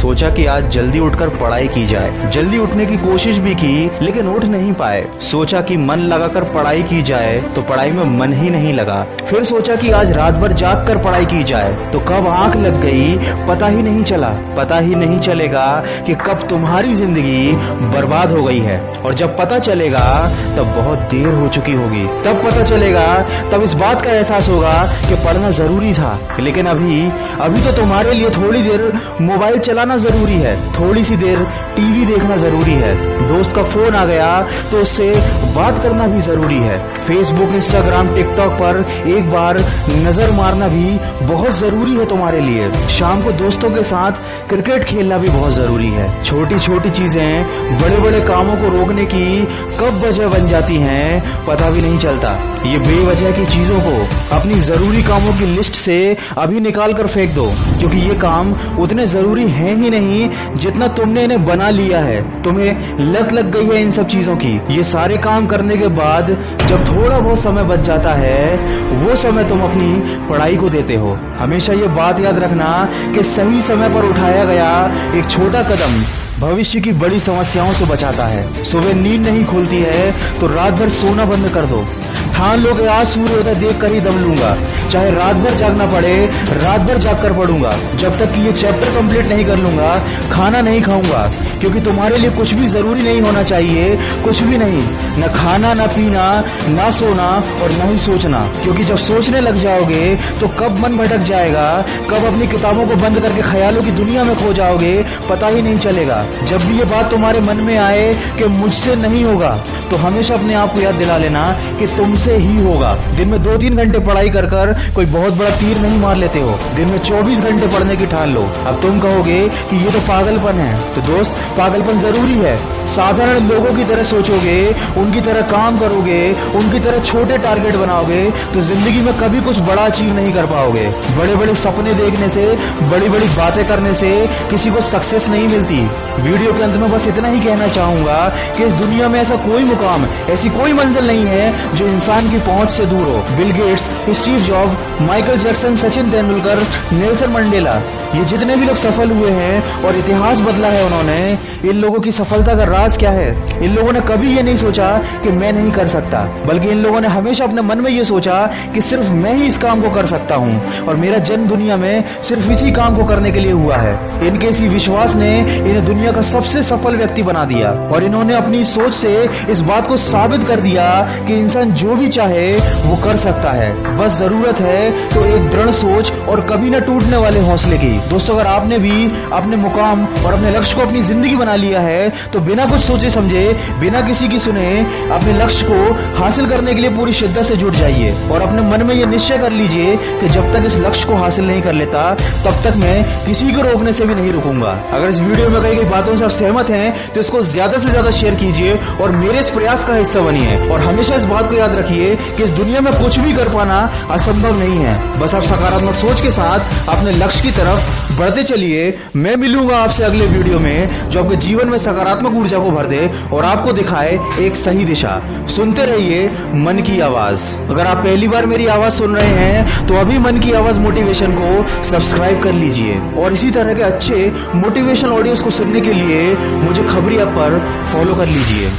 सोचा कि आज जल्दी उठकर पढ़ाई की जाए। जल्दी उठने की कोशिश भी की लेकिन उठ नहीं पाए। सोचा कि मन लगाकर पढ़ाई की जाए तो पढ़ाई में मन ही नहीं लगा। फिर सोचा कि आज रात भर जाग कर पढ़ाई की जाए तो कब आंख लग गई पता ही नहीं चला। पता ही नहीं चलेगा कि कब तुम्हारी जिंदगी बर्बाद हो गई है, और जब पता चलेगा तब बहुत देर हो चुकी होगी। तब पता चलेगा, तब इस बात का एहसास होगा कि पढ़ना जरूरी था। लेकिन अभी तो तुम्हारे लिए थोड़ी देर मोबाइल चलाना जरूरी है, थोड़ी सी देर टीवी देखना जरूरी है, दोस्त का फोन आ गया तो उससे बात करना भी जरूरी है, फेसबुक इंस्टाग्राम टिकटॉक पर एक बार नजर मारना भी बहुत जरूरी है तुम्हारे लिए। शाम को दोस्तों के साथ क्रिकेट खेलना भी बहुत जरूरी है। छोटी छोटी चीजें बड़े बड़े कामों को रोकने की कब वजह बन जाती हैं पता भी नहीं चलता। ये बेवजह की चीजों को अपनी जरूरी कामों की लिस्ट से अभी निकाल कर फेंक दो, क्योंकि ये काम उतने जरूरी हैं ही नहीं जितना तुमने इन्हें बना लिया है। तुम्हें लत लग गई है इन सब चीजों की। ये सारे काम करने के बाद जब थोड़ा बहुत समय बच जाता है, वो समय तुम अपनी पढ़ाई को देते हो। हमेशा ये बात याद रखना कि सही समय पर उठाया गया एक छोटा कदम भविष्य की बड़ी समस्याओं से बचाता है। सुबह नींद नहीं खुलती है तो रात भर सोना बंद कर दो। ठान लो कि आज सूर्योदय देख कर ही दम लूंगा, चाहे रात भर जागना पड़े, रात भर जाग कर पढ़ूंगा। जब तक कि ये चैप्टर कंप्लीट नहीं कर लूंगा खाना नहीं खाऊंगा, क्योंकि तुम्हारे लिए कुछ भी जरूरी नहीं होना चाहिए, कुछ भी नहीं, न खाना, न पीना, न सोना और न ही सोचना। क्योंकि जब सोचने लग जाओगे तो कब मन भटक जाएगा, कब अपनी किताबों को बंद करके ख्यालों की दुनिया में खो जाओगे पता ही नहीं चलेगा। जब भी ये बात तुम्हारे मन में आए कि मुझसे नहीं होगा, तो हमेशा अपने आप को याद दिला लेना कि तुमसे ही होगा। दिन में 2-3 घंटे पढ़ाई कर कर कोई बहुत बड़ा तीर नहीं मार लेते हो। दिन में 24 घंटे पढ़ने की ठान लो। अब तुम कहोगे कि ये तो पागलपन है, तो दोस्त पागलपन जरूरी है। साधारण लोगों की तरह सोचोगे, उनकी तरह काम करोगे, उनकी तरह छोटे टारगेट बनाओगे तो जिंदगी में कभी कुछ बड़ा अचीव नहीं कर पाओगे। बड़े बड़े सपने देखने से, बड़ी बड़ी बातें करने से किसी को सक्सेस नहीं मिलती। वीडियो के अंत में बस इतना ही कहना चाहूंगा कि इस दुनिया में ऐसा कोई मुकाम, ऐसी कोई मंजिल नहीं है जो इंसान की पहुंच से दूर हो। Bill Gates, Steve job, Michael Jackson, Sachin Tendulkar, Nelson Mandela, ये जितने भी लोग सफल हुए हैं और इतिहास बदला है उन्होंने, इन लोगों की सफलता का राज क्या है? इन लोगों ने कभी ये नहीं सोचा कि मैं नहीं कर सकता, बल्कि इन लोगों ने हमेशा अपने मन में ये सोचा कि सिर्फ मैं ही इस काम को कर सकता हूँ और मेरा जन्म दुनिया में सिर्फ इसी काम को करने के लिए हुआ है। इनके इसी विश्वास ने इन्हें दुनिया का सबसे सफल व्यक्ति बना दिया, और इन्होंने अपनी सोच से इस बात को साबित कर दिया कि इंसान जो भी चाहे वो कर सकता है। बस जरूरत है तो एक दृढ़ सोच और कभी न टूटने वाले हौसले की। दोस्तों, अगर आपने भी अपने मुकाम और अपने लक्ष्य को अपनी जिंदगी बना लिया है तो बिना कुछ सोचे समझे, बिना किसी की सुने, अपने लक्ष्य को हासिल करने के लिए पूरी शिद्दत से जुट जाइए और अपने मन में ये निश्चय कर लीजिए कि जब तक इस लक्ष्य को हासिल नहीं कर लेता तब तक मैं किसी को रोकने से भी नहीं रुकूंगा। अगर इस वीडियो में कही गई बातों से आप सहमत हैं तो इसको ज्यादा से ज्यादा शेयर कीजिए और मेरे इस प्रयास का हिस्सा बनिए। और हमेशा इस बात को याद रखिए कि इस दुनिया में कुछ भी कर पाना असंभव नहीं है। बस आप सकारात्मक सोच के साथ अपने लक्ष्य की तरफ बढ़ते चलिए। मैं मिलूंगा आपसे अगले वीडियो में जो आपके जीवन में सकारात्मक ऊर्जा को भर दे और आपको दिखाए एक सही दिशा। सुनते रहिए मन की आवाज। अगर आप पहली बार मेरी आवाज सुन रहे हैं तो अभी मन की आवाज मोटिवेशन को सब्सक्राइब कर लीजिए और इसी तरह के अच्छे मोटिवेशन ऑडियोज को सुनने के लिए मुझे खबरी ऐप पर फॉलो कर लीजिए।